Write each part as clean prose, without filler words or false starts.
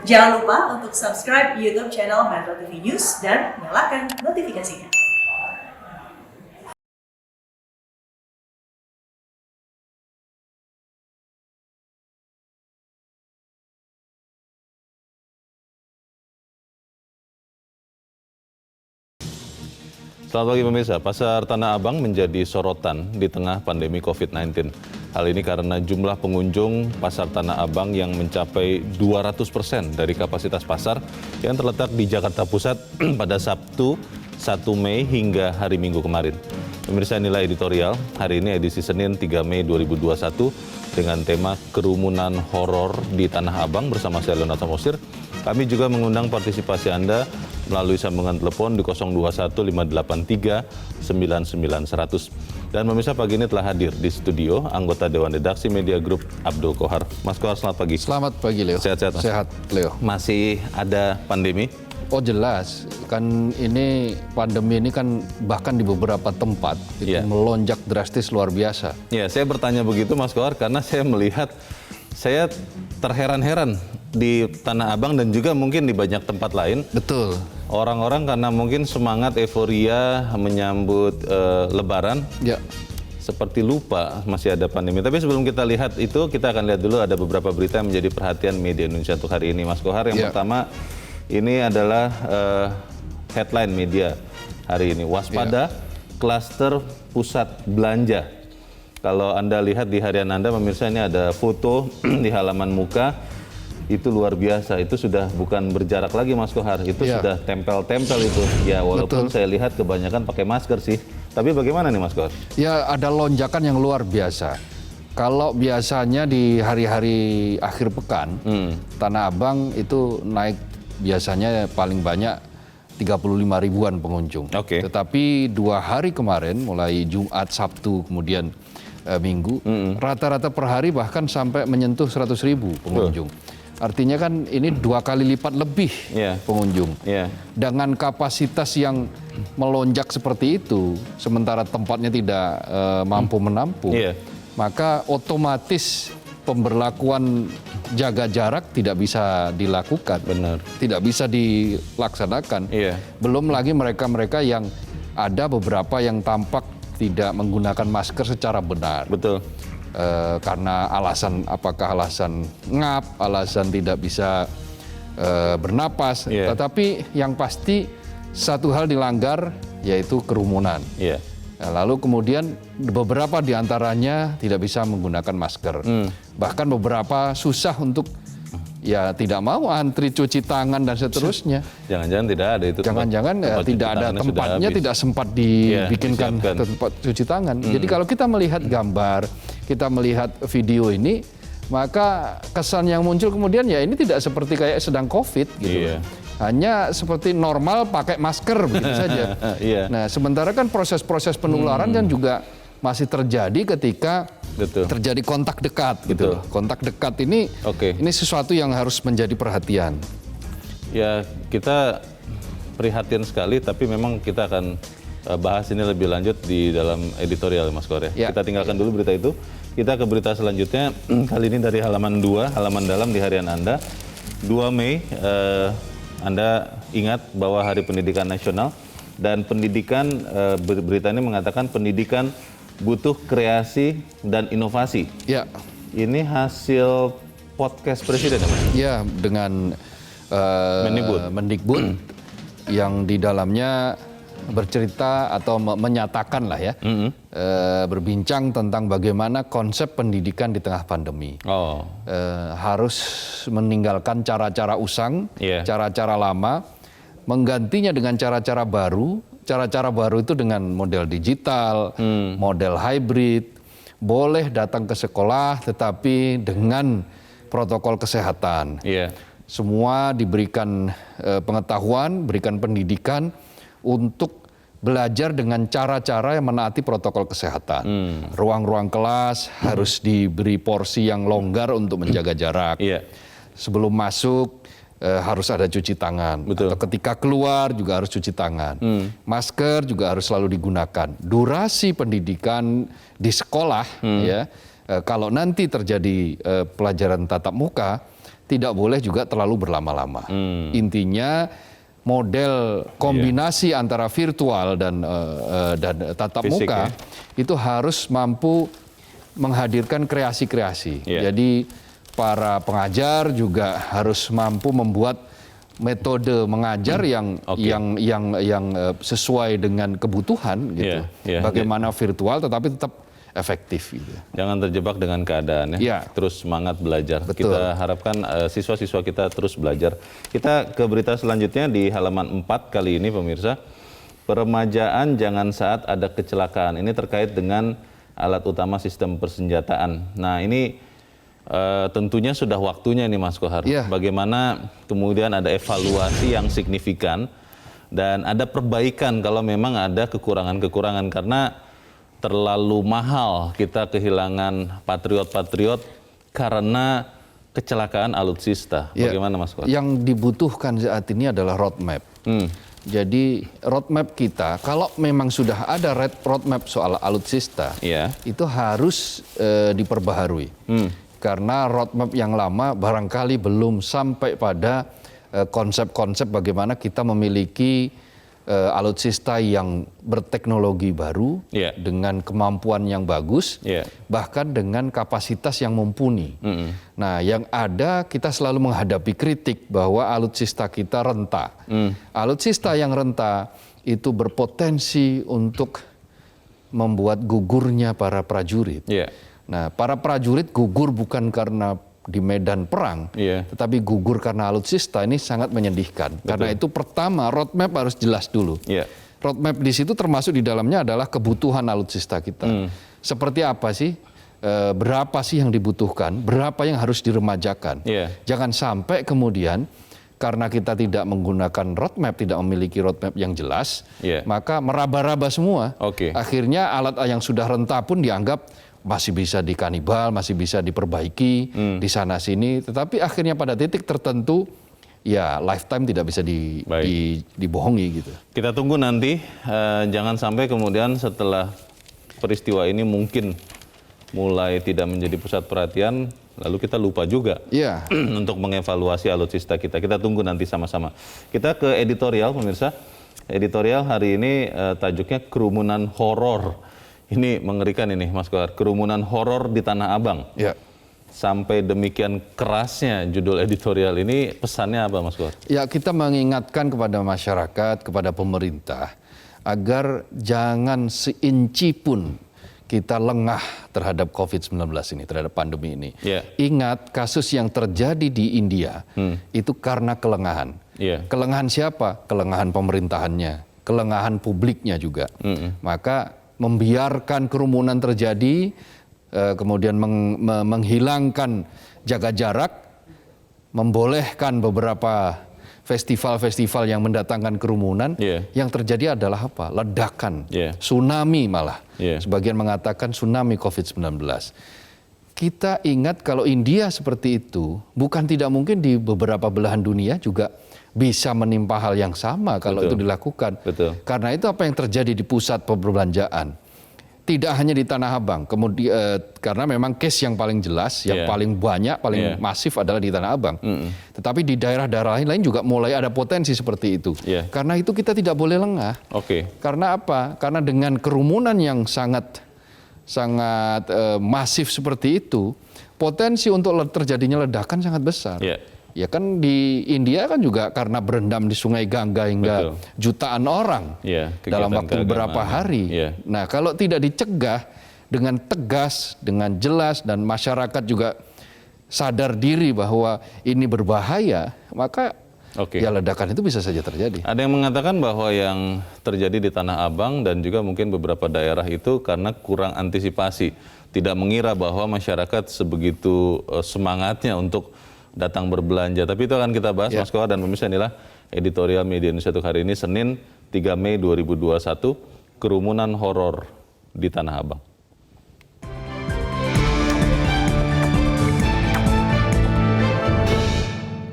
Jangan lupa untuk subscribe YouTube channel Metro TV News dan nyalakan notifikasinya. Selamat pagi pemirsa, Pasar Tanah Abang menjadi sorotan di tengah pandemi COVID-19. Hal ini karena jumlah pengunjung Pasar Tanah Abang yang mencapai 200% dari kapasitas pasar yang terletak di Jakarta Pusat pada Sabtu 1 Mei hingga hari Minggu kemarin. Pemirsa, inilah editorial hari ini edisi Senin 3 Mei 2021 dengan tema kerumunan horor di Tanah Abang bersama saya Leonard Samosir. Kami juga mengundang partisipasi Anda melalui sambungan telepon di 021-583-99-100. Dan pemirsa, pagi ini telah hadir di studio anggota Dewan Redaksi Media Group Abdul Kohar. Mas Kohar, selamat pagi. Selamat pagi, Leo. Sehat-sehat, Mas? Sehat, Leo. Masih ada pandemi? Oh jelas, kan ini pandemi ini kan bahkan di beberapa tempat itu melonjak drastis luar biasa. Ya, saya bertanya begitu Mas Kohar karena saya melihat, saya terheran-heran di Tanah Abang dan juga mungkin di banyak tempat lain. Betul. Orang-orang karena mungkin semangat euforia menyambut Lebaran, ya, seperti lupa masih ada pandemi. Tapi sebelum kita lihat itu, kita akan lihat dulu ada beberapa berita yang menjadi perhatian media Indonesia untuk hari ini, Mas Kohar. Yang pertama, ini adalah headline media hari ini. Waspada klaster pusat belanja. Kalau Anda lihat di harian Anda, pemirsa, ini ada foto di halaman muka. Itu luar biasa, itu sudah bukan berjarak lagi Mas Kohar, itu sudah tempel-tempel itu. Ya walaupun saya lihat kebanyakan pakai masker sih, tapi bagaimana nih Mas Kohar? Ya ada lonjakan yang luar biasa. Kalau biasanya di hari-hari akhir pekan, Tanah Abang itu naik biasanya paling banyak 35 ribuan pengunjung. Tetapi 2 hari kemarin, mulai Jumat, Sabtu, kemudian Minggu, rata-rata per hari bahkan sampai menyentuh 100 ribu pengunjung. Artinya kan ini 2 kali lipat lebih pengunjung. Dengan kapasitas yang melonjak seperti itu, sementara tempatnya tidak mampu menampung, maka otomatis pemberlakuan jaga jarak tidak bisa dilakukan. Tidak bisa dilaksanakan. Belum lagi mereka-mereka yang ada beberapa yang tampak tidak menggunakan masker secara benar. Karena alasan, apakah alasan ngap, alasan tidak bisa bernapas. Tetapi yang pasti satu hal dilanggar, yaitu kerumunan. Lalu kemudian beberapa diantaranya tidak bisa menggunakan masker. Bahkan beberapa susah untuk tidak mau antri cuci tangan dan seterusnya. Jangan-jangan tidak ada itu. Jangan-jangan tidak ada tempatnya, tidak sempat dibikinkan tempat cuci tangan. Jadi kalau kita melihat gambar, kita melihat video ini, maka kesan yang muncul kemudian ini tidak seperti kayak sedang COVID gitu. Hanya seperti normal pakai masker begitu saja. Nah, sementara kan proses-proses penularan kan juga masih terjadi ketika terjadi kontak dekat gitu. Kontak dekat ini sesuatu yang harus menjadi perhatian. Ya, kita prihatin sekali, tapi memang kita akan bahas ini lebih lanjut di dalam editorial Mas Kohar. Kita tinggalkan dulu berita itu. Kita ke berita selanjutnya, kali ini dari halaman 2, halaman dalam di harian Anda. 2 Mei, Anda ingat bahwa Hari Pendidikan Nasional, dan pendidikan, berita ini mengatakan pendidikan butuh kreasi dan inovasi. Ini hasil podcast Presiden ya Mas? Ya, dengan Mendikbud yang di dalamnya bercerita atau menyatakan lah ya, berbincang tentang bagaimana konsep pendidikan di tengah pandemi. Harus meninggalkan cara-cara usang, cara-cara lama, menggantinya dengan cara-cara baru. Cara-cara baru itu dengan model digital, model hybrid, boleh datang ke sekolah tetapi dengan protokol kesehatan. Semua diberikan pengetahuan, berikan pendidikan untuk belajar dengan cara-cara yang menaati protokol kesehatan. Ruang-ruang kelas harus diberi porsi yang longgar untuk menjaga jarak. Sebelum masuk harus ada cuci tangan. Atau ketika keluar juga harus cuci tangan. Masker juga harus selalu digunakan. Durasi pendidikan di sekolah, kalau nanti terjadi pelajaran tatap muka, tidak boleh juga terlalu berlama-lama. Intinya model kombinasi antara virtual dan tatap Fisik, muka itu harus mampu menghadirkan kreasi-kreasi. Jadi para pengajar juga harus mampu membuat metode mengajar yang sesuai dengan kebutuhan gitu. Bagaimana virtual tetapi tetap efektif gitu. Jangan terjebak dengan keadaan ya. Terus semangat belajar. Betul. Kita harapkan siswa-siswa kita terus belajar. Kita ke berita selanjutnya di halaman 4 kali ini pemirsa. Peremajaan jangan saat ada kecelakaan. Ini terkait dengan alat utama sistem persenjataan. Nah, ini tentunya sudah waktunya nih Mas Kohar. Bagaimana kemudian ada evaluasi yang signifikan dan ada perbaikan kalau memang ada kekurangan-kekurangan, karena terlalu mahal kita kehilangan patriot-patriot karena kecelakaan alutsista. Bagaimana Mas Kohar? Yang dibutuhkan saat ini adalah roadmap. Jadi roadmap kita, kalau memang sudah ada roadmap soal alutsista, itu harus diperbaharui. Karena roadmap yang lama barangkali belum sampai pada konsep-konsep bagaimana kita memiliki alutsista yang berteknologi baru, dengan kemampuan yang bagus, bahkan dengan kapasitas yang mumpuni. Nah, yang ada kita selalu menghadapi kritik bahwa alutsista kita renta. Alutsista yang renta itu berpotensi untuk membuat gugurnya para prajurit. Nah, para prajurit gugur bukan karena di medan perang, tetapi gugur karena alutsista. Ini sangat menyedihkan. Karena itu pertama roadmap harus jelas dulu. Roadmap di situ termasuk di dalamnya adalah kebutuhan alutsista kita. Seperti apa sih? Berapa sih yang dibutuhkan? Berapa yang harus diremajakan? Jangan sampai kemudian karena kita tidak menggunakan roadmap, tidak memiliki roadmap yang jelas, maka meraba-raba semua. Akhirnya alat yang sudah renta pun dianggap masih bisa dikanibal, masih bisa diperbaiki di sana sini, tetapi akhirnya pada titik tertentu ya lifetime tidak bisa dibohongi gitu. Kita tunggu nanti, jangan sampai kemudian setelah peristiwa ini mungkin mulai tidak menjadi pusat perhatian, lalu kita lupa juga untuk mengevaluasi alutsista kita. Kita tunggu nanti sama-sama. Kita ke editorial pemirsa. Editorial hari ini tajuknya kerumunan horor. Ini mengerikan ini Mas Kohar, kerumunan horor di Tanah Abang. Sampai demikian kerasnya judul editorial ini, pesannya apa Mas Kohar? Ya, kita mengingatkan kepada masyarakat, kepada pemerintah, agar jangan seinci pun kita lengah terhadap COVID-19 ini, terhadap pandemi ini. Ingat, kasus yang terjadi di India itu karena kelengahan. Kelengahan siapa? Kelengahan pemerintahannya, kelengahan publiknya juga. Maka membiarkan kerumunan terjadi, kemudian menghilangkan jaga jarak, membolehkan beberapa festival-festival yang mendatangkan kerumunan, yang terjadi adalah apa? Ledakan, tsunami malah. Sebagian mengatakan tsunami COVID-19. Kita ingat kalau India seperti itu, bukan tidak mungkin di beberapa belahan dunia juga bisa menimpa hal yang sama kalau itu dilakukan. Karena itu apa yang terjadi di pusat perbelanjaan, tidak hanya di Tanah Abang, kemudian karena memang case yang paling jelas, yang paling banyak, paling masif adalah di Tanah Abang. Tetapi di daerah-daerah lain juga mulai ada potensi seperti itu. Karena itu kita tidak boleh lengah. Karena apa? Karena dengan kerumunan yang sangat masif seperti itu, potensi untuk terjadinya ledakan sangat besar. Ya kan di India kan juga karena berendam di Sungai Gangga hingga jutaan orang dalam waktu beberapa hari. Nah, kalau tidak dicegah dengan tegas, dengan jelas, dan masyarakat juga sadar diri bahwa ini berbahaya, maka ya ledakan itu bisa saja terjadi. Ada yang mengatakan bahwa yang terjadi di Tanah Abang dan juga mungkin beberapa daerah itu karena kurang antisipasi. Tidak mengira bahwa masyarakat sebegitu semangatnya untuk datang berbelanja. Tapi itu akan kita bahas, Mas Kohar dan pemirsa. Inilah editorial Media Indonesia untuk hari ini, Senin 3 Mei 2021, kerumunan horor di Tanah Abang.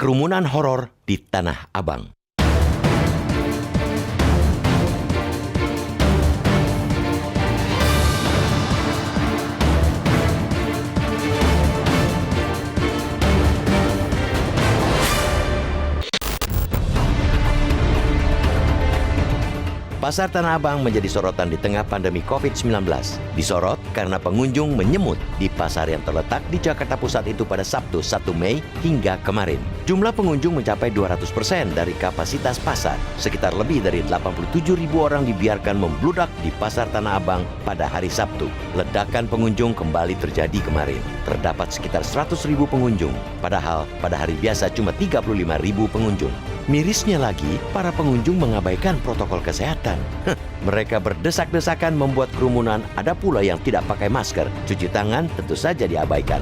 Kerumunan horor di Tanah Abang. Pasar Tanah Abang menjadi sorotan di tengah pandemi COVID-19. Disorot karena pengunjung menyemut di pasar yang terletak di Jakarta Pusat itu pada Sabtu 1 Mei hingga kemarin. Jumlah pengunjung mencapai 200% dari kapasitas pasar. Sekitar lebih dari 87.000 orang dibiarkan membludak di Pasar Tanah Abang pada hari Sabtu. Ledakan pengunjung kembali terjadi kemarin. Terdapat sekitar 100.000 pengunjung, padahal pada hari biasa cuma 35.000 pengunjung. Mirisnya lagi, para pengunjung mengabaikan protokol kesehatan. Mereka berdesak-desakan membuat kerumunan, ada pula yang tidak pakai masker. Cuci tangan tentu saja diabaikan.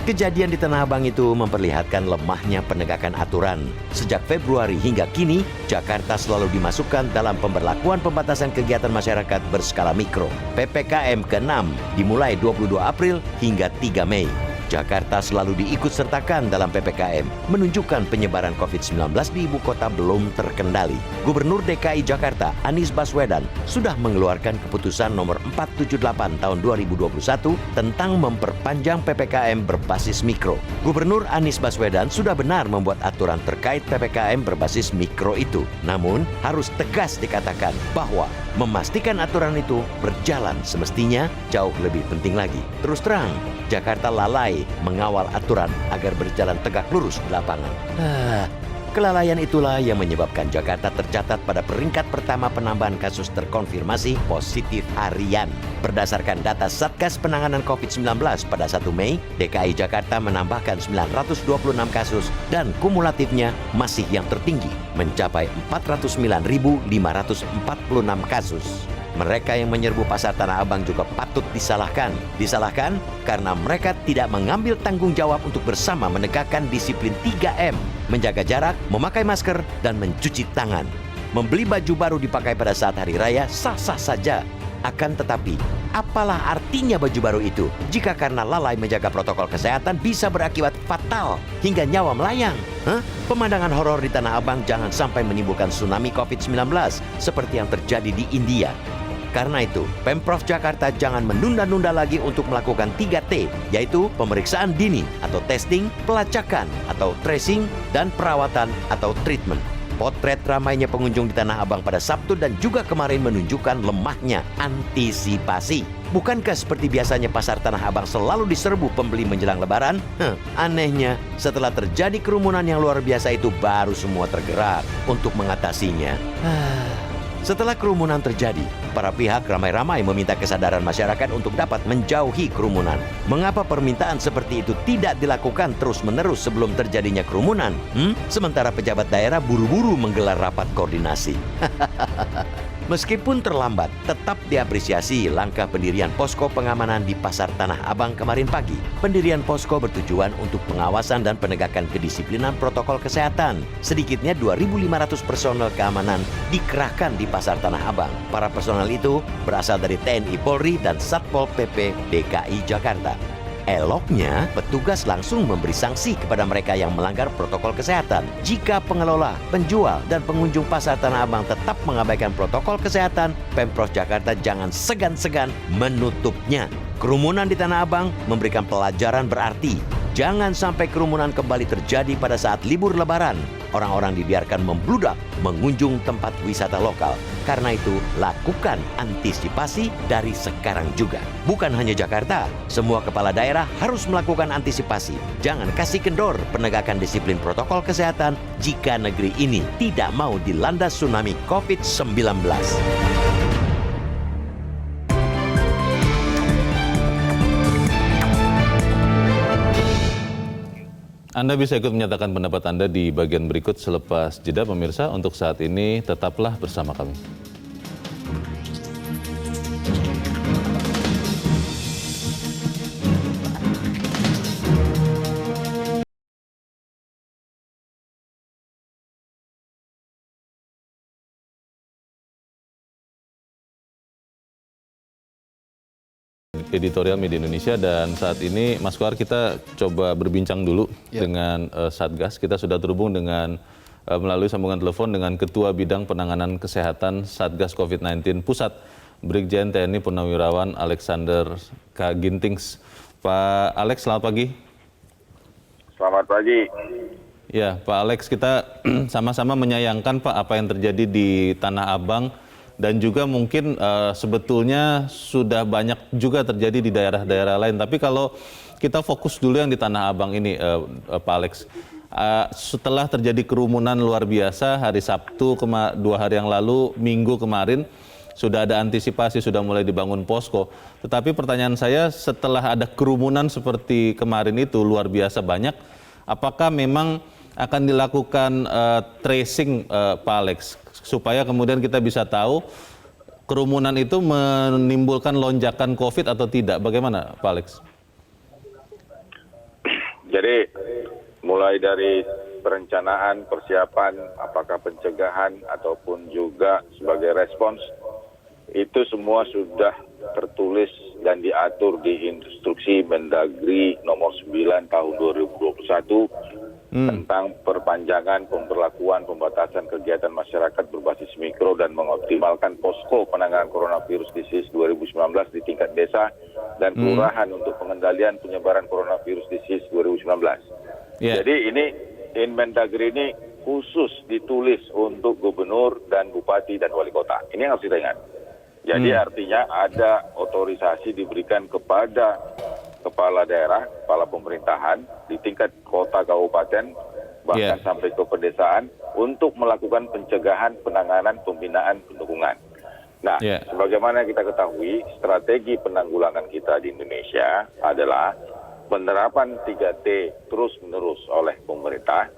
Kejadian di Tanah Abang itu memperlihatkan lemahnya penegakan aturan. Sejak Februari hingga kini, Jakarta selalu dimasukkan dalam pemberlakuan pembatasan kegiatan masyarakat berskala mikro. PPKM ke-6 dimulai 22 April hingga 3 Mei. Jakarta selalu diikutsertakan dalam PPKM, menunjukkan penyebaran COVID-19 di ibu kota belum terkendali. Gubernur DKI Jakarta, Anies Baswedan, sudah mengeluarkan keputusan nomor 478 tahun 2021 tentang memperpanjang PPKM berbasis mikro. Gubernur Anies Baswedan sudah benar membuat aturan terkait PPKM berbasis mikro itu. Namun, harus tegas dikatakan bahwa memastikan aturan itu berjalan semestinya jauh lebih penting lagi. Terus terang, Jakarta lalai mengawal aturan agar berjalan tegak lurus di lapangan. Kelalaian itulah yang menyebabkan Jakarta tercatat pada peringkat pertama penambahan kasus terkonfirmasi positif harian. Berdasarkan data Satgas Penanganan COVID-19 pada 1 Mei, DKI Jakarta menambahkan 926 kasus dan kumulatifnya masih yang tertinggi, mencapai 409.546 kasus. Mereka yang menyerbu Pasar Tanah Abang juga patut disalahkan. Disalahkan karena mereka tidak mengambil tanggung jawab untuk bersama menegakkan disiplin 3M, menjaga jarak, memakai masker, dan mencuci tangan. Membeli baju baru dipakai pada saat hari raya sah-sah saja. Akan tetapi, apalah artinya baju baru itu jika karena lalai menjaga protokol kesehatan bisa berakibat fatal hingga nyawa melayang? Pemandangan horor di Tanah Abang jangan sampai menimbulkan tsunami COVID-19 seperti yang terjadi di India. Karena itu, Pemprov Jakarta jangan menunda-nunda lagi untuk melakukan 3T, yaitu pemeriksaan dini atau testing, pelacakan atau tracing, dan perawatan atau treatment. Potret ramainya pengunjung di Tanah Abang pada Sabtu dan juga kemarin menunjukkan lemahnya antisipasi. Bukankah seperti biasanya Pasar Tanah Abang selalu diserbu pembeli menjelang Lebaran? Anehnya, setelah terjadi kerumunan yang luar biasa itu baru semua tergerak untuk mengatasinya. Setelah kerumunan terjadi, para pihak ramai-ramai meminta kesadaran masyarakat untuk dapat menjauhi kerumunan. Mengapa permintaan seperti itu tidak dilakukan terus-menerus sebelum terjadinya kerumunan? Sementara pejabat daerah buru-buru menggelar rapat koordinasi. Meskipun terlambat, tetap diapresiasi langkah pendirian posko pengamanan di Pasar Tanah Abang kemarin pagi. Pendirian posko bertujuan untuk pengawasan dan penegakan kedisiplinan protokol kesehatan. Sedikitnya 2.500 personel keamanan dikerahkan di Pasar Tanah Abang. Para personel itu berasal dari TNI Polri dan Satpol PP DKI Jakarta. Eloknya, petugas langsung memberi sanksi kepada mereka yang melanggar protokol kesehatan. Jika pengelola, penjual, dan pengunjung Pasar Tanah Abang tetap mengabaikan protokol kesehatan, Pemprov Jakarta jangan segan-segan menutupnya. Kerumunan di Tanah Abang memberikan pelajaran berarti. Jangan sampai kerumunan kembali terjadi pada saat libur Lebaran. Orang-orang dibiarkan membludak mengunjung tempat wisata lokal. Karena itu, lakukan antisipasi dari sekarang juga. Bukan hanya Jakarta, semua kepala daerah harus melakukan antisipasi. Jangan kasih kendor penegakan disiplin protokol kesehatan jika negeri ini tidak mau dilanda tsunami COVID-19. Anda bisa ikut menyatakan pendapat Anda di bagian berikut selepas jeda pemirsa. Untuk saat ini tetaplah bersama kami. Editorial Media Indonesia, dan saat ini Mas Kohar kita coba berbincang dulu dengan Satgas. Kita sudah terhubung dengan melalui sambungan telepon dengan Ketua Bidang Penanganan Kesehatan Satgas COVID-19 Pusat, Brigjen TNI Purnawirawan Alexander K. Gintings. Pak Alex, selamat pagi. Selamat pagi. Ya, Pak Alex, kita sama-sama menyayangkan Pak apa yang terjadi di Tanah Abang dan juga mungkin sebetulnya sudah banyak juga terjadi di daerah-daerah lain. Tapi kalau kita fokus dulu yang di Tanah Abang ini, Pak Alex, setelah terjadi kerumunan luar biasa hari Sabtu 2 hari yang lalu, Minggu kemarin, sudah ada antisipasi, sudah mulai dibangun posko. Tetapi pertanyaan saya, setelah ada kerumunan seperti kemarin itu luar biasa banyak, apakah memang akan dilakukan tracing, Pak Alex, supaya kemudian kita bisa tahu kerumunan itu menimbulkan lonjakan COVID atau tidak? Bagaimana, Pak Alex? Jadi mulai dari perencanaan, persiapan, apakah pencegahan ataupun juga sebagai respons, itu semua sudah tertulis dan diatur di instruksi Mendagri nomor 9 tahun 2021 tentang perpanjangan pemberlakuan pembatasan kegiatan masyarakat berbasis mikro dan mengoptimalkan posko penanganan coronavirus disease 2019 di tingkat desa dan kelurahan untuk pengendalian penyebaran coronavirus disease 2019. Yeah. Jadi ini Inmendagri ini khusus ditulis untuk gubernur dan bupati dan wali kota. Ini yang harus kita ingat. Jadi artinya ada otorisasi diberikan kepada kepala daerah, kepala pemerintahan di tingkat kota, kabupaten, bahkan sampai ke pedesaan untuk melakukan pencegahan, penanganan, pembinaan, pendukungan. Nah, sebagaimana kita ketahui, strategi penanggulangan kita di Indonesia adalah penerapan 3T terus-menerus oleh pemerintah,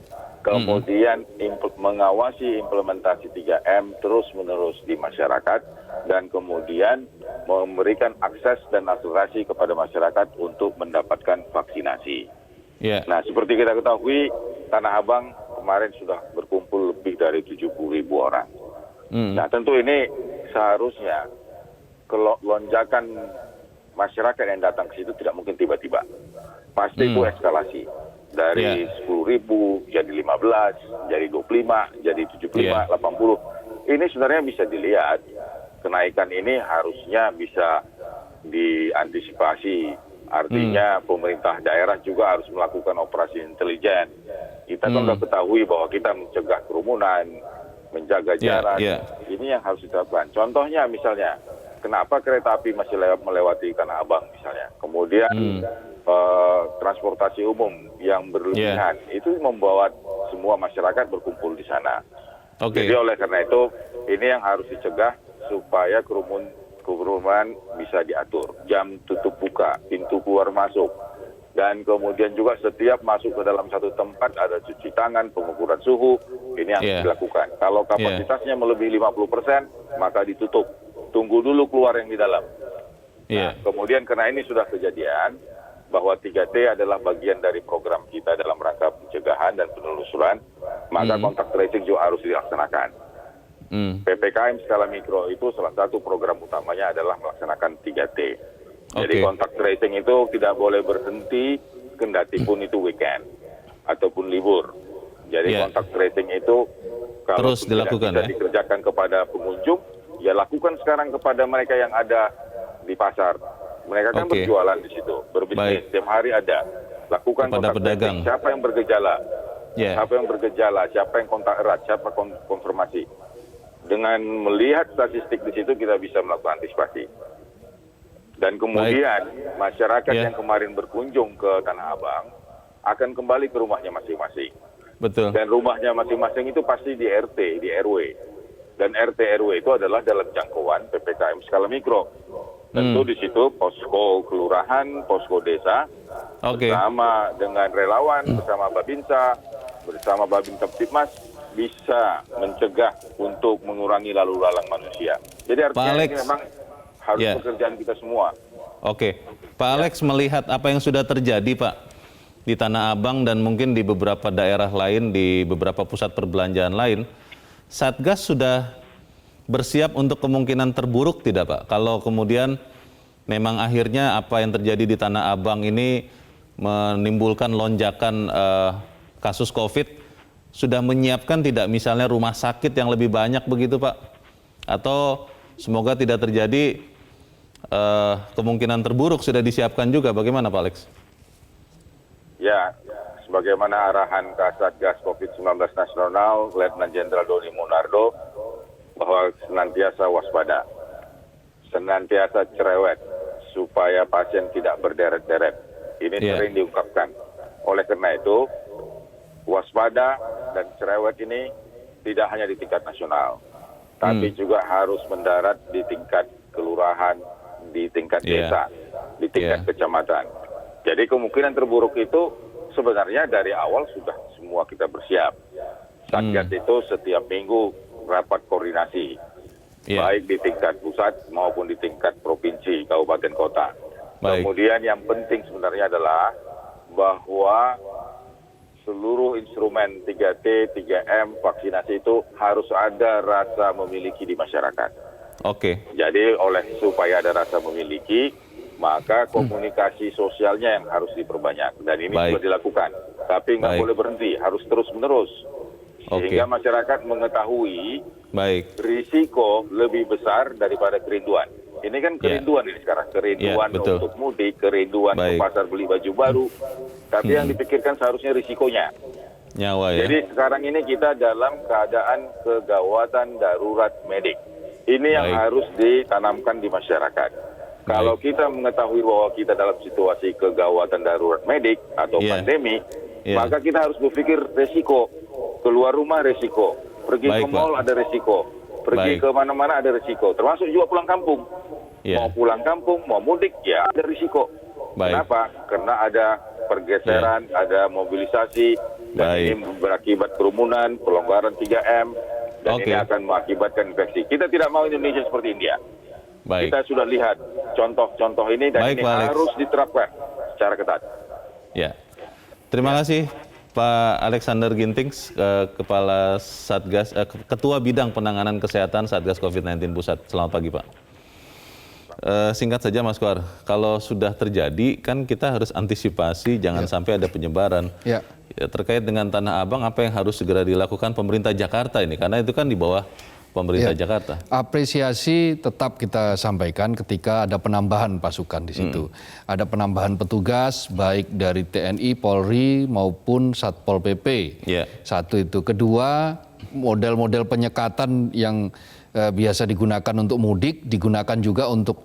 kemudian mengawasi implementasi 3M terus-menerus di masyarakat, dan kemudian memberikan akses dan akselerasi kepada masyarakat untuk mendapatkan vaksinasi. Nah, seperti kita ketahui, Tanah Abang kemarin sudah berkumpul lebih dari 70.000 orang. Nah, tentu ini seharusnya lonjakan masyarakat yang datang ke situ tidak mungkin tiba-tiba. Pasti itu eskalasi. Dari 10.000 jadi 15, jadi 25, jadi 75, 80. Ini sebenarnya bisa dilihat. Kenaikan ini harusnya bisa diantisipasi. Artinya pemerintah daerah juga harus melakukan operasi intelijen. Kita kan sudah ketahui bahwa kita mencegah kerumunan, menjaga jarak. Ini yang harus kita lakukan. Contohnya misalnya, kenapa kereta api masih melewati Tanah Abang misalnya. Kemudian transportasi umum yang berlebihan, itu membawa semua masyarakat berkumpul di sana. Jadi oleh karena itu, ini yang harus dicegah supaya kerumunan bisa diatur. Jam tutup buka, pintu keluar masuk. Dan kemudian juga setiap masuk ke dalam satu tempat ada cuci tangan, pengukuran suhu, ini yang harus dilakukan. Kalau kapasitasnya melebihi 50%, maka ditutup. Tunggu dulu keluar yang di dalam. Nah, kemudian karena ini sudah kejadian, bahwa 3T adalah bagian dari program kita dalam rangka pencegahan dan penelusuran, maka kontak tracing juga harus dilaksanakan. PPKM skala mikro itu salah satu program utamanya adalah melaksanakan 3T. Jadi kontak tracing itu tidak boleh berhenti, kendati pun itu weekend ataupun libur. Jadi kontak tracing itu kalau terus dilakukan, tidak bisa dikerjakan kepada pengunjung, ya lakukan sekarang kepada mereka yang ada di pasar. Mereka kan berjualan di situ, berbisnis, setiap hari ada. Lakukan kepada kontak pedagang. tracing, siapa yang bergejala, siapa yang bergejala, siapa yang kontak erat, siapa konfirmasi. Dengan melihat statistik di situ kita bisa melakukan antisipasi. Dan kemudian masyarakat yang kemarin berkunjung ke Tanah Abang akan kembali ke rumahnya masing-masing. Betul. Dan rumahnya masing-masing itu pasti di RT, di RW. Dan RT RW itu adalah dalam jangkauan PPKM skala mikro. Tentu di situ posko kelurahan, posko desa, bersama dengan relawan, bersama Babinsa, bersama Babin Kaptipmas, bisa mencegah untuk mengurangi lalu lalang manusia. Jadi artinya ini memang harus pekerjaan kita semua. Pak Alex, melihat apa yang sudah terjadi Pak di Tanah Abang dan mungkin di beberapa daerah lain, di beberapa pusat perbelanjaan lain, Satgas sudah bersiap untuk kemungkinan terburuk tidak Pak? Kalau kemudian memang akhirnya apa yang terjadi di Tanah Abang ini menimbulkan lonjakan kasus COVID, sudah menyiapkan tidak misalnya rumah sakit yang lebih banyak begitu Pak? Atau semoga tidak terjadi kemungkinan terburuk sudah disiapkan juga, bagaimana Pak Alex? Ya, sebagaimana arahan Kasatgas COVID-19 Nasional, Letnan Jenderal Doni Monardo, bahwa senantiasa waspada, senantiasa cerewet, supaya pasien tidak berderet-deret. Ini sering diungkapkan. Oleh karena itu, waspada dan cerewet ini tidak hanya di tingkat nasional, tapi juga harus mendarat di tingkat kelurahan, di tingkat desa, di tingkat kecamatan. Jadi kemungkinan terburuk itu sebenarnya dari awal sudah semua kita bersiap. Satgas itu setiap minggu rapat koordinasi, baik di tingkat pusat maupun di tingkat provinsi, kabupaten, kota. Kemudian yang penting sebenarnya adalah bahwa seluruh instrumen 3T, 3M, vaksinasi itu harus ada rasa memiliki di masyarakat. Jadi supaya ada rasa memiliki, maka komunikasi sosialnya yang harus diperbanyak. Dan ini sudah dilakukan. Tapi nggak boleh berhenti, harus terus-menerus. Sehingga masyarakat mengetahui risiko lebih besar daripada kerinduan. Ini kan kerinduan ini sekarang. Kerinduan untuk mudik, kerinduan ke pasar beli baju baru. Tapi yang dipikirkan seharusnya risikonya. Nyawa ya. Jadi sekarang ini kita dalam keadaan kegawatan darurat medik. Ini yang harus ditanamkan di masyarakat. Kalau kita mengetahui bahwa kita dalam situasi kegawatan darurat medik atau pandemi, maka kita harus berpikir resiko. Keluar rumah resiko, pergi ke mall ada resiko, pergi ke mana-mana ada resiko, termasuk juga pulang kampung. Mau pulang kampung, mau mudik, ya ada risiko. Kenapa? Karena ada pergeseran, ada mobilisasi, dan ini berakibat kerumunan, pelonggaran 3M, dan ini akan mengakibatkan infeksi. Kita tidak mau Indonesia seperti India. Kita sudah lihat contoh-contoh ini, dan ini harus diterapkan secara ketat. Terima kasih Pak Alexander Gintings, Kepala Satgas, Ketua Bidang Penanganan Kesehatan Satgas COVID-19 Pusat. Selamat pagi Pak. Singkat saja Mas Koar, kalau sudah terjadi kan kita harus antisipasi jangan sampai ada penyebaran. Terkait dengan Tanah Abang, apa yang harus segera dilakukan pemerintah Jakarta ini? Karena itu kan di bawah pemerintah Jakarta. Apresiasi tetap kita sampaikan ketika ada penambahan pasukan di situ. Ada penambahan petugas baik dari TNI, Polri maupun Satpol PP. Satu itu. Kedua, model-model penyekatan yang biasa digunakan untuk mudik digunakan juga untuk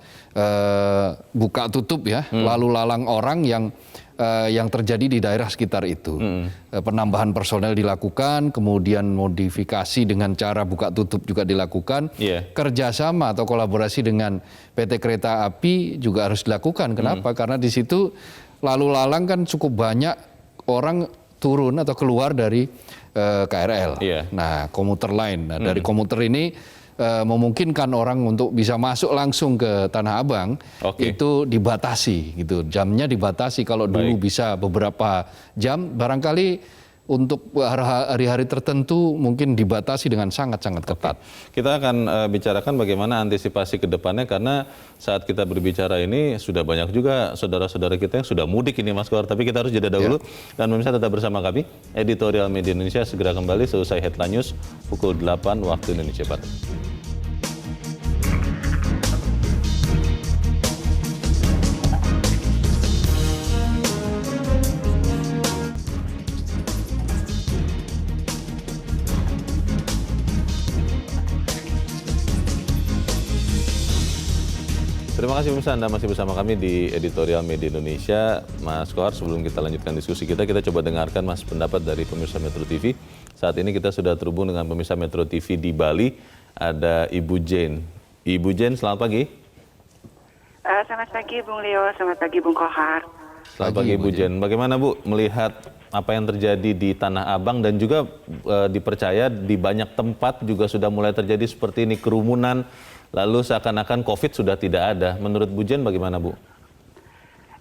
buka tutup ya, lalu lalang orang yang terjadi di daerah sekitar itu. Penambahan personel dilakukan, kemudian modifikasi dengan cara buka tutup juga dilakukan. Kerjasama atau kolaborasi dengan PT Kereta Api juga harus dilakukan. Kenapa? Karena di situ lalu lalang kan cukup banyak orang turun atau keluar dari KRL. Nah, komuter lain. Nah, dari komuter ini memungkinkan orang untuk bisa masuk langsung ke Tanah Abang itu dibatasi gitu, jamnya dibatasi. Kalau dulu bisa beberapa jam, barangkali untuk hari-hari tertentu mungkin dibatasi dengan sangat-sangat ketat. Kita akan bicarakan bagaimana antisipasi ke depannya, karena saat kita berbicara ini sudah banyak juga saudara-saudara kita yang sudah mudik ini Mas Koar. Tapi kita harus jeda dahulu dan pemirsa tetap bersama kami. Editorial Media Indonesia segera kembali seusai Headline News pukul 8 waktu Indonesia Barat. Terima kasih pemirsa, Anda masih bersama kami di Editorial Media Indonesia. Mas Koar, sebelum kita lanjutkan diskusi kita coba dengarkan Mas pendapat dari pemirsa Metro TV. Saat ini kita sudah terhubung dengan pemirsa Metro TV di Bali, ada Ibu Jane. Ibu Jane, selamat pagi. Selamat pagi Bung Leo, selamat pagi Bung Kohar. Selamat pagi Ibu Jane. Bagaimana Bu melihat apa yang terjadi di Tanah Abang dan juga dipercaya di banyak tempat juga sudah mulai terjadi seperti ini, kerumunan, lalu seakan-akan COVID sudah tidak ada. Menurut Bu Jen bagaimana Bu?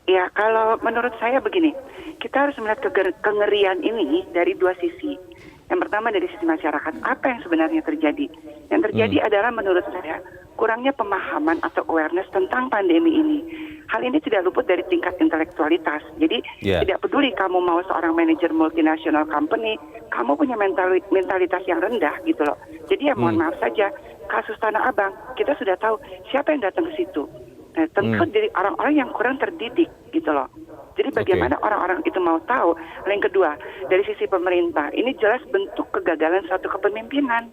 Ya, kalau menurut saya begini, kita harus melihat kengerian ini dari dua sisi. Yang pertama dari sisi masyarakat, apa yang sebenarnya terjadi? Yang terjadi adalah menurut saya kurangnya pemahaman atau awareness tentang pandemi ini. Hal ini tidak luput dari tingkat intelektualitas. Jadi tidak peduli kamu mau seorang manajer multinational company, kamu punya mentalitas yang rendah gitu loh. Jadi ya mohon maaf saja, kasus Tanah Abang, kita sudah tahu siapa yang datang ke situ. Nah, tentu dari orang-orang yang kurang terdidik gitu loh. Jadi bagaimana orang-orang itu mau tahu? Yang kedua, dari sisi pemerintah, ini jelas bentuk kegagalan suatu kepemimpinan.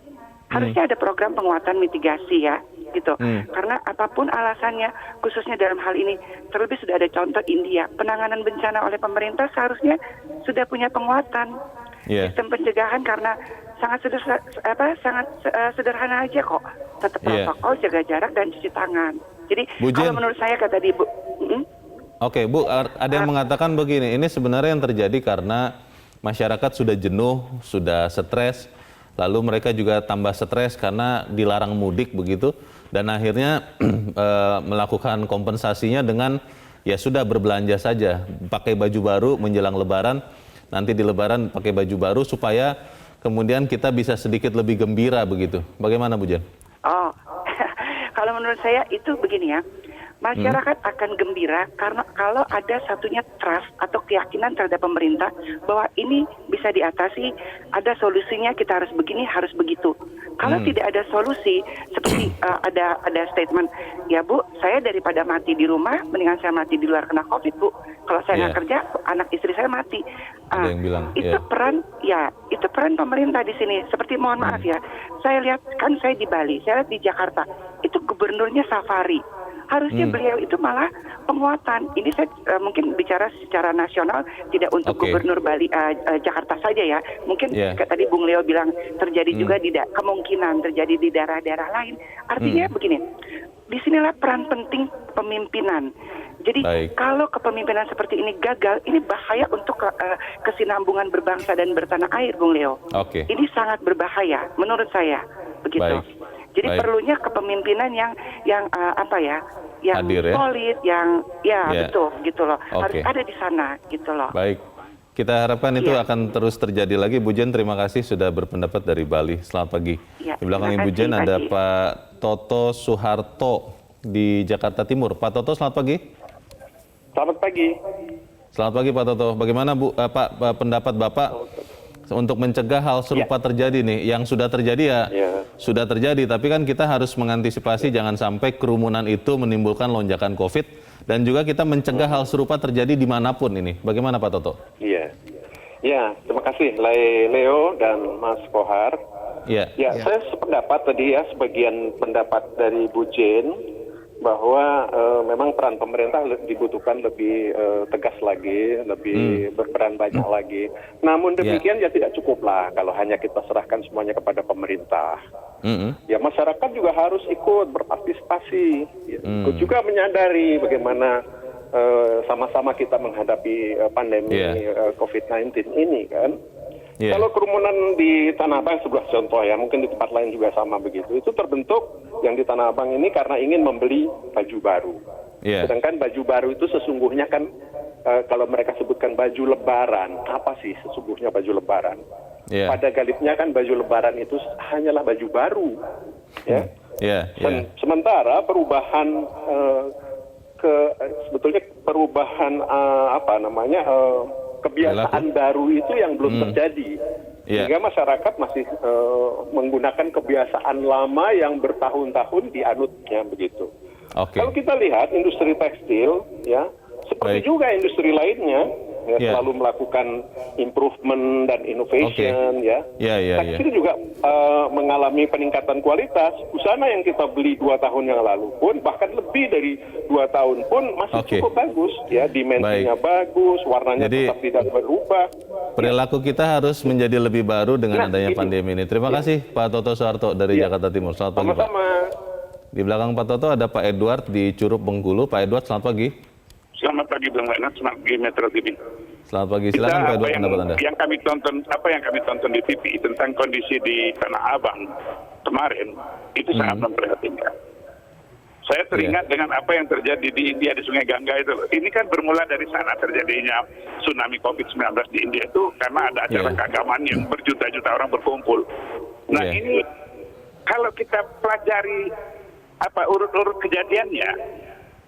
Harusnya ada program penguatan mitigasi ya, gitu. Karena apapun alasannya, khususnya dalam hal ini, terlebih sudah ada contoh India, penanganan bencana oleh pemerintah seharusnya sudah punya penguatan. Sistem pencegahan karena sangat sederhana aja kok. Tetap protokol, jaga jarak dan cuci tangan. Jadi kalau menurut saya kata di Bu. Oke, Bu, ada yang mengatakan begini, ini sebenarnya yang terjadi karena masyarakat sudah jenuh, sudah stres, lalu mereka juga tambah stres karena dilarang mudik begitu, dan akhirnya melakukan kompensasinya dengan ya sudah berbelanja saja, pakai baju baru menjelang Lebaran, nanti di Lebaran pakai baju baru supaya kemudian kita bisa sedikit lebih gembira begitu. Bagaimana Bu Jen? Oh, kalau menurut saya itu begini ya. Masyarakat akan gembira karena kalau ada satunya trust atau keyakinan terhadap pemerintah bahwa ini bisa diatasi, ada solusinya, kita harus begini, harus begitu. Kalau tidak ada solusi, seperti ada statement, ya Bu, saya daripada mati di rumah, mendingan saya mati di luar kena COVID Bu. Kalau saya nggak kerja, anak istri saya mati. Ada yang bilang, itu peran pemerintah di sini. Seperti mohon maaf ya, saya lihat kan saya di Bali, saya lihat di Jakarta, itu gubernurnya safari. Harusnya beliau itu malah penguatan. Ini saya mungkin bicara secara nasional, tidak untuk gubernur Bali, Jakarta saja ya. Mungkin kayak tadi Bung Leo bilang terjadi juga kemungkinan terjadi di daerah-daerah lain. Artinya begini, disinilah peran penting pemimpinan. Jadi kalau kepemimpinan seperti ini gagal, ini bahaya untuk kesinambungan berbangsa dan bertanah air, Bung Leo. Ini sangat berbahaya, menurut saya begitu. Jadi perlunya kepemimpinan yang hadir, solid, yang betul gitu loh. Harus ada di sana gitu loh. Baik. Kita harapkan itu akan terus terjadi lagi. Bu Jen, terima kasih sudah berpendapat dari Bali. Selamat pagi. Di belakang Ibu Jen ada Pak Toto Suharto di Jakarta Timur. Pak Toto, selamat pagi. Selamat pagi. Selamat pagi Pak Toto. Bagaimana Pak pendapat Bapak untuk mencegah hal serupa terjadi nih? Yang sudah terjadi sudah terjadi, tapi kan kita harus mengantisipasi jangan sampai kerumunan itu menimbulkan lonjakan COVID, dan juga kita mencegah hal serupa terjadi dimanapun ini. Bagaimana Pak Toto? Ya, terima kasih Leo dan Mas Kohar. Saya sependapat tadi ya, sebagian pendapat dari Bu Jen, bahwa memang peran pemerintah dibutuhkan lebih tegas lagi, lebih berperan banyak lagi. Namun demikian ya tidak cukuplah kalau hanya kita serahkan semuanya kepada pemerintah. Ya masyarakat juga harus ikut berpartisipasi, ikut juga menyadari bagaimana sama-sama kita menghadapi pandemi COVID-19 ini kan. Kalau kerumunan di Tanah Abang sebuah contoh ya, mungkin di tempat lain juga sama begitu. Itu terbentuk yang di Tanah Abang ini karena ingin membeli baju baru. Sedangkan baju baru itu sesungguhnya kan kalau mereka sebutkan baju lebaran, apa sih sesungguhnya baju lebaran? Pada galibnya kan baju lebaran itu hanyalah baju baru. Sementara perubahan sebetulnya perubahan kebiasaan baru itu yang belum terjadi, sehingga masyarakat masih menggunakan kebiasaan lama yang bertahun-tahun dianutnya begitu. Kalau kita lihat industri tekstil, seperti juga industri lainnya, selalu melakukan improvement dan innovation, tekstil juga mengalami peningkatan kualitas. Busana yang kita beli 2 tahun yang lalu pun, bahkan lebih dari 2 tahun pun masih cukup bagus, dimensinya bagus, warnanya tetap tidak berubah. Perilaku kita harus menjadi lebih baru dengan adanya pandemi ini. Terima kasih Pak Toto Suharto dari Jakarta Timur. Selamat pagi Pak. Di belakang Pak Toto ada Pak Edward di Curup Bengkulu. Pak Edward, selamat pagi. Selamat pagi Bang Wenat, selamat pagi Metro TV. Selamat pagi, silakan Pak Edward, pendapat Anda. Yang kami tonton di TV tentang kondisi di Tanah Abang kemarin itu sangat memprihatinkan. Saya teringat dengan apa yang terjadi di India di Sungai Gangga itu. Ini kan bermula dari sana terjadinya tsunami COVID-19 di India itu karena ada acara keagamaan yang berjuta-juta orang berkumpul. Nah ini kalau kita pelajari urut-urut kejadiannya,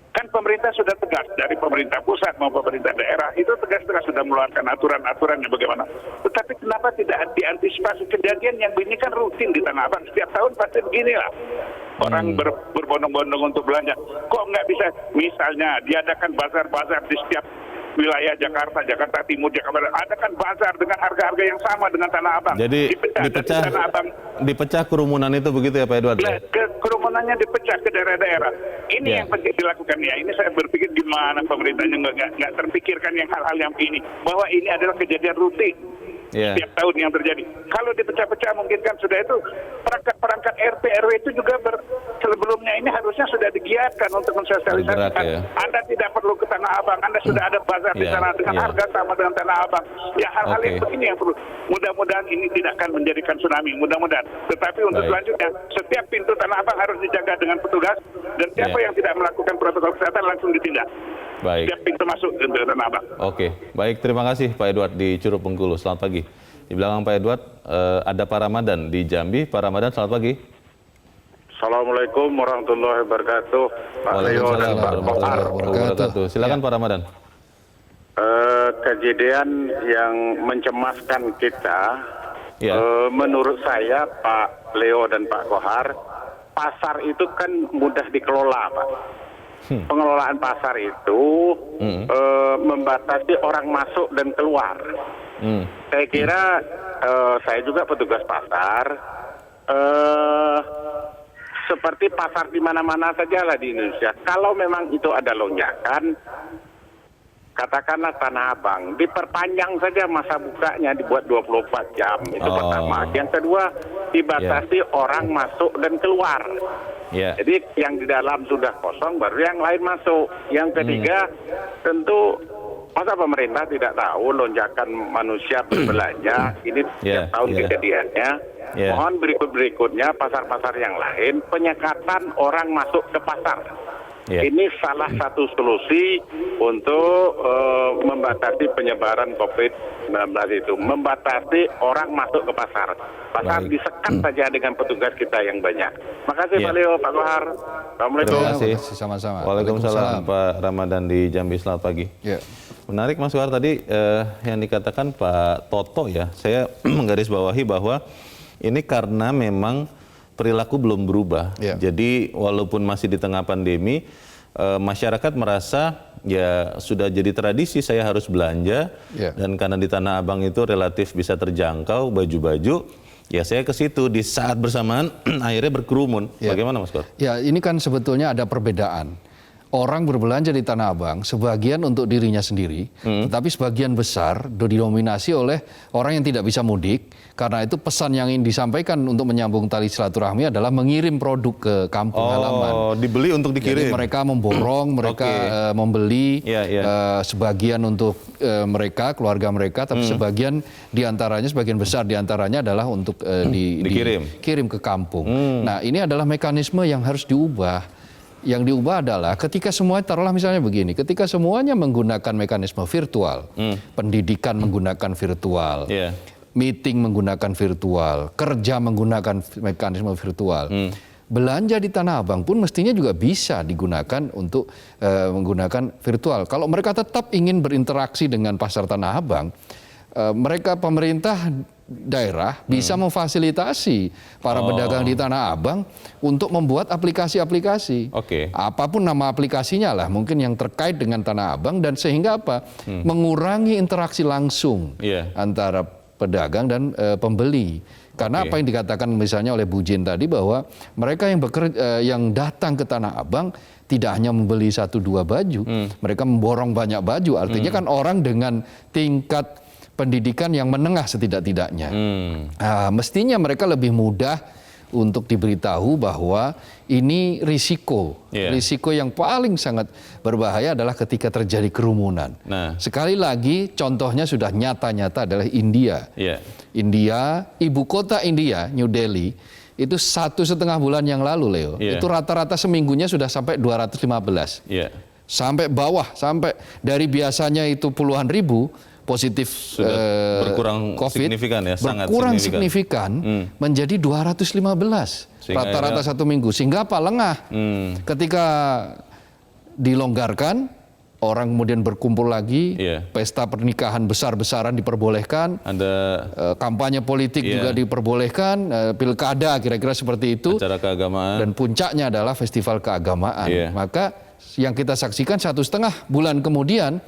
kan pemerintah sudah tegas, dari pemerintah pusat maupun pemerintah daerah itu tegas-tegas sudah mengeluarkan aturan-aturannya bagaimana. Tetapi kenapa tidak diantisipasi kejadian yang ini kan rutin di Tanah Abang, setiap tahun pasti beginilah. Orang berbondong-bondong untuk belanja. Kok nggak bisa misalnya diadakan bazar-bazar di setiap wilayah Jakarta, Jakarta Timur, Jakarta Barat, ada kan bazar dengan harga-harga yang sama dengan Tanah Abang. Jadi dipecah kerumunan itu begitu ya Pak Edward? Kerumunannya dipecah ke daerah-daerah. Ini yang penting dilakukan ya. Ini saya berpikir gimana pemerintahnya nggak terpikirkan yang hal-hal yang ini, bahwa ini adalah kejadian rutin. Setiap tahun yang terjadi. Kalau dipecah-pecah mungkin kan sudah itu perangkat-perangkat RT RW itu juga sebelumnya ini harusnya sudah digiatkan untuk mensosialisasikan. Anda tidak perlu ke Tanah Abang, Anda sudah ada bazar di sana dengan harga sama dengan Tanah Abang. Ya hal-hal yang begini yang perlu. Mudah-mudahan ini tidak akan menjadikan tsunami, mudah-mudahan. Tetapi untuk selanjutnya, setiap pintu Tanah Abang harus dijaga dengan petugas dan siapa yang tidak melakukan protokol kesehatan langsung ditindak. Baik. Setiap pintu masuk ke Tanah Abang. Oke, baik, terima kasih Pak Edward di Curug Bengkulu. Selamat pagi. Di belakang Pak Edward ada Pak Ramadan di Jambi. Pak Ramadan, selamat pagi. Assalamualaikum warahmatullahi wabarakatuh. Pak Leo dan Pak Kohar. Silakan Pak Ramadan. Kejadian yang mencemaskan kita, menurut saya Pak Leo dan Pak Kohar, pasar itu kan mudah dikelola, Pak. Pengelolaan pasar itu membatasi orang masuk dan keluar. Saya kira saya juga petugas pasar, seperti pasar di mana-mana sajalah di Indonesia. Kalau memang itu ada lonjakan, katakanlah Tanah Abang, diperpanjang saja masa bukanya, dibuat 24 jam. Itu pertama. Yang kedua, dibatasi orang masuk dan keluar. Jadi yang di dalam sudah kosong, baru yang lain masuk. Yang ketiga, tentu masa pemerintah tidak tahu lonjakan manusia berbelanja, ini setiap tahun kejadiannya. Mohon berikutnya pasar-pasar yang lain, penyekatan orang masuk ke pasar. Ini salah satu solusi untuk membatasi penyebaran COVID-19 itu. Membatasi orang masuk ke pasar. Pasar disekat saja dengan petugas kita yang banyak. Makasih Pak Leo, Pak Kohar. Assalamualaikum. Terima kasih. Sama-sama. Waalaikumsalam Pak Ramadan di Jambi. Selamat pagi. Menarik Mas Kohar tadi yang dikatakan Pak Toto ya. Saya menggarisbawahi bahwa ini karena memang perilaku belum berubah. Jadi walaupun masih di tengah pandemi, masyarakat merasa ya sudah jadi tradisi saya harus belanja, dan karena di Tanah Abang itu relatif bisa terjangkau baju-baju, ya saya ke situ di saat bersamaan akhirnya berkerumun. Bagaimana Mas Kor? Ya ini kan sebetulnya ada perbedaan. Orang berbelanja di Tanah Abang sebagian untuk dirinya sendiri, tetapi sebagian besar didominasi oleh orang yang tidak bisa mudik. Karena itu pesan yang ingin disampaikan untuk menyambung tali silaturahmi adalah mengirim produk ke kampung halaman. Oh, dibeli untuk dikirim. Jadi mereka memborong, mereka membeli sebagian untuk mereka, keluarga mereka, tapi sebagian diantaranya, sebagian besar diantaranya adalah untuk dikirim ke kampung. Nah ini adalah mekanisme yang harus diubah. Yang diubah adalah ketika semua, taruhlah misalnya begini, ketika semuanya menggunakan mekanisme virtual, pendidikan menggunakan virtual, meeting menggunakan virtual, kerja menggunakan mekanisme virtual, belanja di Tanah Abang pun mestinya juga bisa digunakan untuk menggunakan virtual. Kalau mereka tetap ingin berinteraksi dengan pasar Tanah Abang, mereka pemerintah daerah bisa memfasilitasi para pedagang di Tanah Abang untuk membuat aplikasi-aplikasi. Apapun nama aplikasinya lah, mungkin yang terkait dengan Tanah Abang, dan sehingga apa? Mengurangi interaksi langsung antara pedagang dan pembeli. Karena apa yang dikatakan misalnya oleh Bu Jin tadi, bahwa mereka yang yang datang ke Tanah Abang tidak hanya membeli 1-2 baju, mereka memborong banyak baju. Artinya kan orang dengan tingkat pendidikan yang menengah setidak-tidaknya. Mestinya mereka lebih mudah untuk diberitahu bahwa ini risiko. Risiko yang paling sangat berbahaya adalah ketika terjadi kerumunan. Sekali lagi contohnya sudah nyata-nyata adalah India. India, ibu kota India, New Delhi, itu 1,5 bulan yang lalu, Leo, itu rata-rata seminggunya sudah sampai 215. Sampai bawah, sampai dari biasanya itu puluhan ribu, positif berkurang COVID, signifikan ya, berkurang signifikan menjadi 215 rata-rata satu minggu. Sehingga apa? Lengah. Ketika dilonggarkan, orang kemudian berkumpul lagi, pesta pernikahan besar-besaran diperbolehkan, ada kampanye politik juga diperbolehkan, pilkada kira-kira seperti itu, acara keagamaan, dan puncaknya adalah festival keagamaan. Maka yang kita saksikan 1,5 bulan kemudian,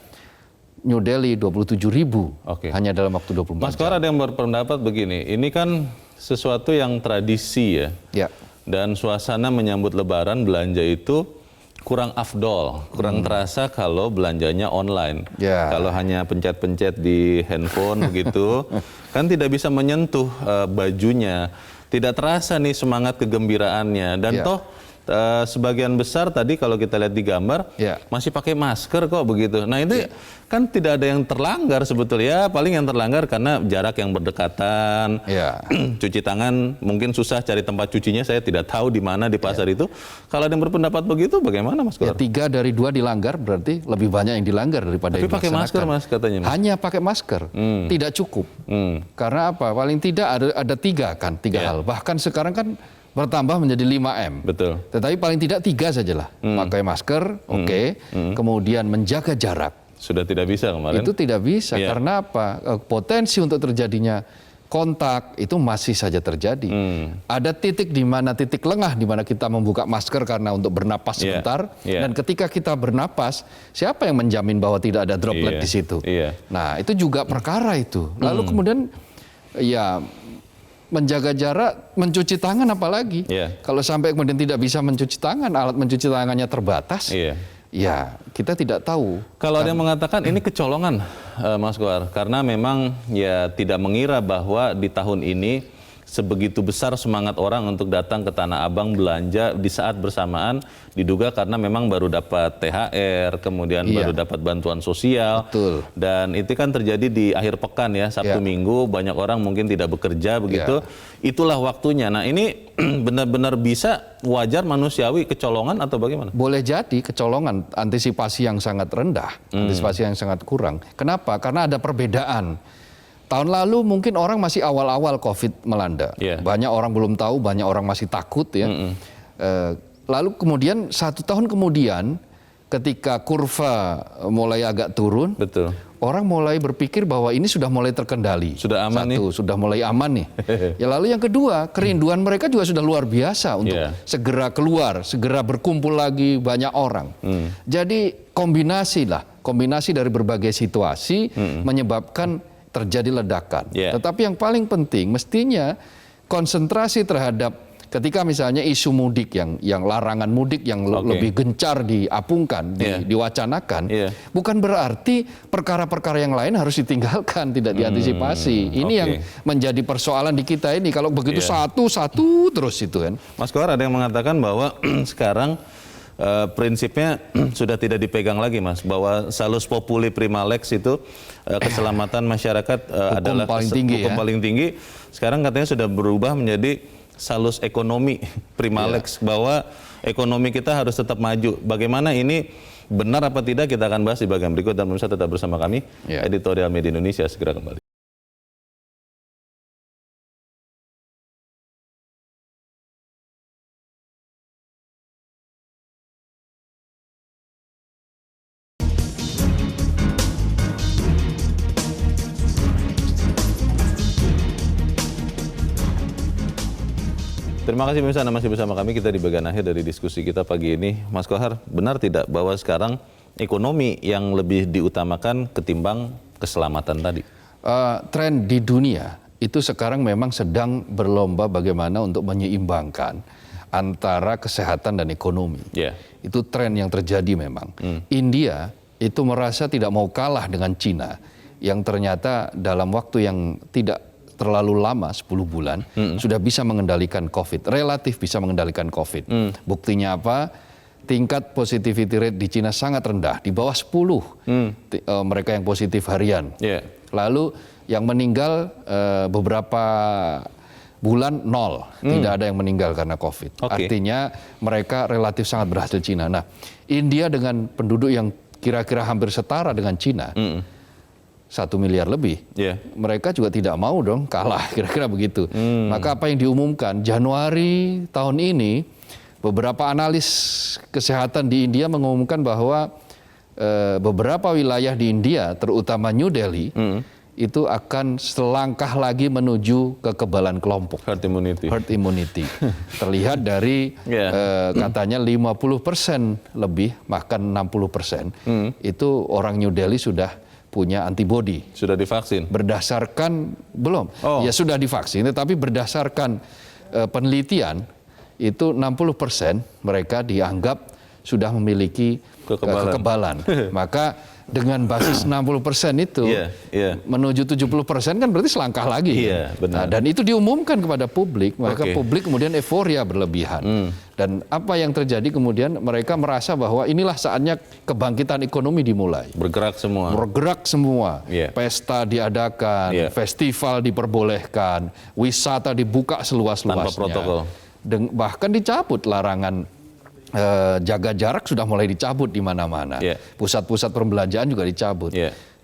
New Delhi 27.000 hanya dalam waktu 24 jam. Mas Kohar ada yang berpendapat begini, ini kan sesuatu yang tradisi ya. Dan suasana menyambut Lebaran belanja itu kurang afdol, kurang terasa kalau belanjanya online. Kalau hanya pencet-pencet di handphone begitu, kan tidak bisa menyentuh bajunya, tidak terasa nih semangat kegembiraannya. Dan toh sebagian besar tadi kalau kita lihat di gambar masih pakai masker kok begitu. Nah itu kan tidak ada yang terlanggar sebetulnya, paling yang terlanggar karena jarak yang berdekatan, cuci tangan mungkin susah cari tempat cucinya, saya tidak tahu di mana di pasar itu. Kalau ada yang berpendapat begitu bagaimana Mas Kohar? 3 dari 2 dilanggar berarti lebih banyak yang dilanggar daripada tapi yang pakai masker Mas katanya Mas. Hanya pakai masker, tidak cukup. Karena apa? Paling tidak ada 3 hal. Bahkan sekarang kan bertambah menjadi 5M. Betul. Tetapi paling tidak 3 sajalah. Pakai masker, kemudian menjaga jarak. Sudah tidak bisa kemarin. Itu tidak bisa karena apa? Potensi untuk terjadinya kontak itu masih saja terjadi. Ada titik di mana titik lengah di mana kita membuka masker karena untuk bernapas sebentar dan ketika kita bernapas, siapa yang menjamin bahwa tidak ada droplet di situ? Nah, itu juga perkara itu. Lalu kemudian menjaga jarak, mencuci tangan apalagi. Kalau sampai kemudian tidak bisa mencuci tangan, alat mencuci tangannya terbatas. Ya, kita tidak tahu. Kalau ada yang mengatakan ini kecolongan, Mas Kohar, karena memang ya tidak mengira bahwa di tahun ini sebegitu besar semangat orang untuk datang ke Tanah Abang belanja di saat bersamaan, diduga karena memang baru dapat THR, kemudian baru dapat bantuan sosial. Betul. Dan itu kan terjadi di akhir pekan ya, Sabtu Minggu, banyak orang mungkin tidak bekerja begitu. Itulah waktunya. Nah ini benar-benar bisa wajar manusiawi kecolongan atau bagaimana? Boleh jadi kecolongan, antisipasi yang sangat rendah, antisipasi yang sangat kurang. Kenapa? Karena ada perbedaan. Tahun lalu mungkin orang masih awal-awal COVID melanda. Banyak orang belum tahu, banyak orang masih takut ya. Lalu kemudian 1 tahun kemudian ketika kurva mulai agak turun, orang mulai berpikir bahwa ini sudah mulai terkendali. Sudah aman nih. Sudah mulai aman nih. Ya lalu yang kedua, kerinduan mereka juga sudah luar biasa untuk segera keluar, segera berkumpul lagi banyak orang. Jadi kombinasi dari berbagai situasi menyebabkan terjadi ledakan. Tetapi yang paling penting mestinya konsentrasi terhadap ketika misalnya isu mudik yang larangan mudik yang lebih gencar diapungkan, diwacanakan, bukan berarti perkara-perkara yang lain harus ditinggalkan, tidak diantisipasi. Ini yang menjadi persoalan di kita ini. Kalau begitu satu terus itu kan. Mas Kohar, ada yang mengatakan bahwa sekarang prinsipnya sudah tidak dipegang lagi Mas, bahwa salus populi prima lex itu keselamatan masyarakat adalah hukum paling tinggi. Sekarang katanya sudah berubah menjadi salus ekonomi prima lex, bahwa ekonomi kita harus tetap maju. Bagaimana ini benar apa tidak kita akan bahas di bagian berikut, dan pemirsa tetap bersama kami. Editorial Media Indonesia segera kembali. Terima kasih pemirsa, Anda masih bersama kami. Kita di bagian akhir dari diskusi kita pagi ini. Mas Kohar, benar tidak bahwa sekarang ekonomi yang lebih diutamakan ketimbang keselamatan tadi? Tren di dunia itu sekarang memang sedang berlomba bagaimana untuk menyeimbangkan antara kesehatan dan ekonomi. Itu tren yang terjadi memang. India itu merasa tidak mau kalah dengan Cina yang ternyata dalam waktu yang tidak terlalu lama, 10 bulan, sudah bisa mengendalikan COVID, relatif bisa mengendalikan COVID. Buktinya apa? Tingkat positivity rate di Cina sangat rendah, di bawah 10 mereka yang positif harian. Lalu yang meninggal beberapa bulan 0, tidak ada yang meninggal karena COVID. Artinya mereka relatif sangat berhasil Cina. Nah, India dengan penduduk yang kira-kira hampir setara dengan Cina, 1 miliar lebih, mereka juga tidak mau dong kalah, kira-kira begitu. Maka apa yang diumumkan, Januari tahun ini, beberapa analis kesehatan di India mengumumkan bahwa beberapa wilayah di India, terutama New Delhi, itu akan selangkah lagi menuju kekebalan kelompok. Herd immunity. Herd immunity. Terlihat dari katanya 50% lebih, bahkan 60%, itu orang New Delhi sudah punya antibodi. Sudah divaksin? Berdasarkan, belum. Oh. Ya sudah divaksin, tetapi berdasarkan penelitian, itu 60% mereka dianggap sudah memiliki kekebalan. Maka dengan basis 60% itu menuju 70% kan berarti selangkah lagi. Benar. Nah, dan itu diumumkan kepada publik, maka publik kemudian euforia berlebihan. Dan apa yang terjadi kemudian mereka merasa bahwa inilah saatnya kebangkitan ekonomi dimulai. Bergerak semua. Bergerak semua. Pesta diadakan, festival diperbolehkan, wisata dibuka seluas-luasnya. Tanpa protokol. Bahkan dicabut larangan jaga jarak sudah mulai dicabut di mana-mana. Pusat-pusat perbelanjaan juga dicabut.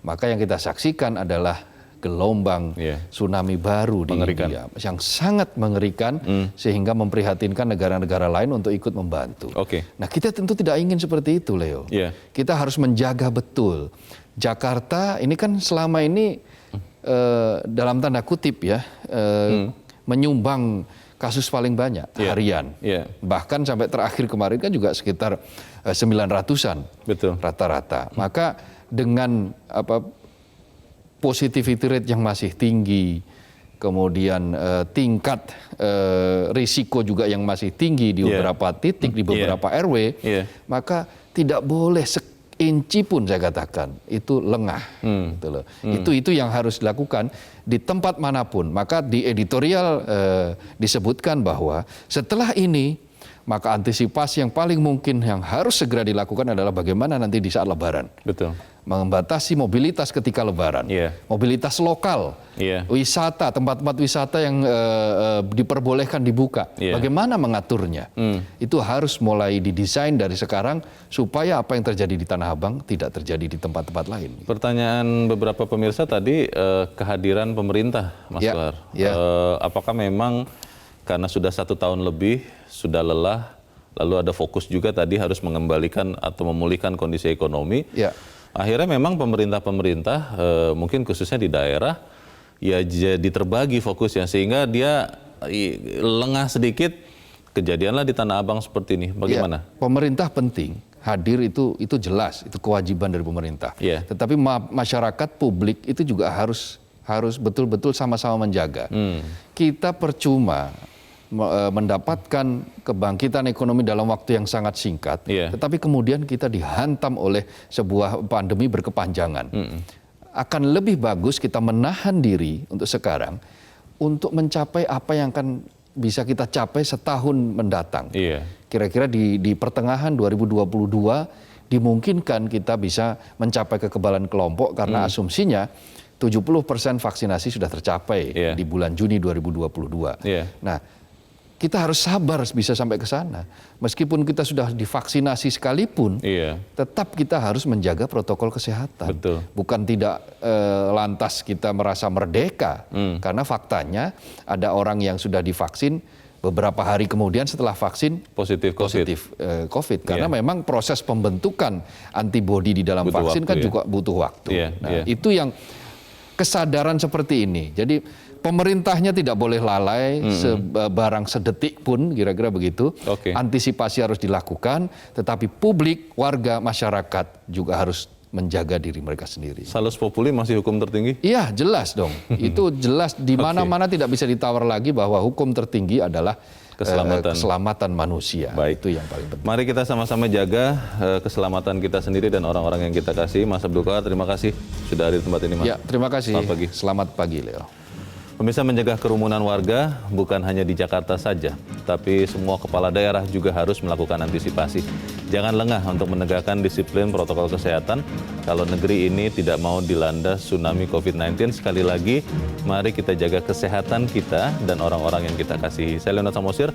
Maka yang kita saksikan adalah gelombang tsunami baru di India yang sangat mengerikan sehingga memprihatinkan negara-negara lain untuk ikut membantu. Nah, kita tentu tidak ingin seperti itu, Leo. Kita harus menjaga betul. Jakarta ini kan selama ini dalam tanda kutip ya menyumbang kasus paling banyak harian. Bahkan sampai terakhir kemarin kan juga sekitar 900-an rata-rata. Maka dengan positivity rate yang masih tinggi, kemudian tingkat risiko juga yang masih tinggi di beberapa titik, di beberapa RW, maka tidak boleh inci pun saya katakan itu lengah. Gitu loh. Itu yang harus dilakukan di tempat manapun. Maka di editorial disebutkan bahwa setelah ini maka antisipasi yang paling mungkin yang harus segera dilakukan adalah bagaimana nanti di saat Lebaran. Membatasi mobilitas ketika Lebaran, mobilitas lokal, wisata, tempat-tempat wisata yang diperbolehkan dibuka. Bagaimana mengaturnya? Itu harus mulai didesain dari sekarang supaya apa yang terjadi di Tanah Abang tidak terjadi di tempat-tempat lain. Pertanyaan beberapa pemirsa tadi kehadiran pemerintah, Mas Kohar. Apakah memang karena sudah 1 tahun lebih, sudah lelah, lalu ada fokus juga tadi harus mengembalikan atau memulihkan kondisi ekonomi. Akhirnya memang pemerintah mungkin khususnya di daerah ya jadi terbagi fokusnya sehingga dia lengah sedikit, kejadianlah di Tanah Abang seperti ini. Bagaimana? Pemerintah penting, hadir itu jelas, itu kewajiban dari pemerintah. Tetapi masyarakat publik itu juga harus betul-betul sama-sama menjaga. Kita percuma mendapatkan kebangkitan ekonomi dalam waktu yang sangat singkat, tetapi kemudian kita dihantam oleh sebuah pandemi berkepanjangan. Akan lebih bagus kita menahan diri untuk sekarang untuk mencapai apa yang akan bisa kita capai setahun mendatang. Kira-kira di pertengahan 2022 dimungkinkan kita bisa mencapai kekebalan kelompok karena asumsinya 70% vaksinasi sudah tercapai di bulan Juni 2022. Nah, kita harus sabar bisa sampai ke sana. Meskipun kita sudah divaksinasi sekalipun, tetap kita harus menjaga protokol kesehatan. Bukan tidak lantas kita merasa merdeka, karena faktanya ada orang yang sudah divaksin beberapa hari kemudian setelah vaksin positif COVID. Karena memang proses pembentukan antibodi di dalam vaksin kan juga butuh waktu. Nah, itu yang kesadaran seperti ini. Jadi pemerintahnya tidak boleh lalai barang sedetik pun, kira-kira begitu. Antisipasi harus dilakukan, tetapi publik, warga, masyarakat juga harus menjaga diri mereka sendiri. Salus populi masih hukum tertinggi? Iya, jelas dong. Itu jelas di mana-mana tidak bisa ditawar lagi bahwa hukum tertinggi adalah keselamatan manusia. Itu yang paling penting. Mari kita sama-sama jaga keselamatan kita sendiri dan orang-orang yang kita kasih. Mas Abdul Kohar, terima kasih sudah ada di tempat ini, Mas. Ya, terima kasih. Selamat pagi. Selamat pagi, Leo. Pemirsa, menjaga kerumunan warga bukan hanya di Jakarta saja, tapi semua kepala daerah juga harus melakukan antisipasi. Jangan lengah untuk menegakkan disiplin protokol kesehatan kalau negeri ini tidak mau dilanda tsunami COVID-19. Sekali lagi, mari kita jaga kesehatan kita dan orang-orang yang kita kasihi. Saya Leonard Samosir.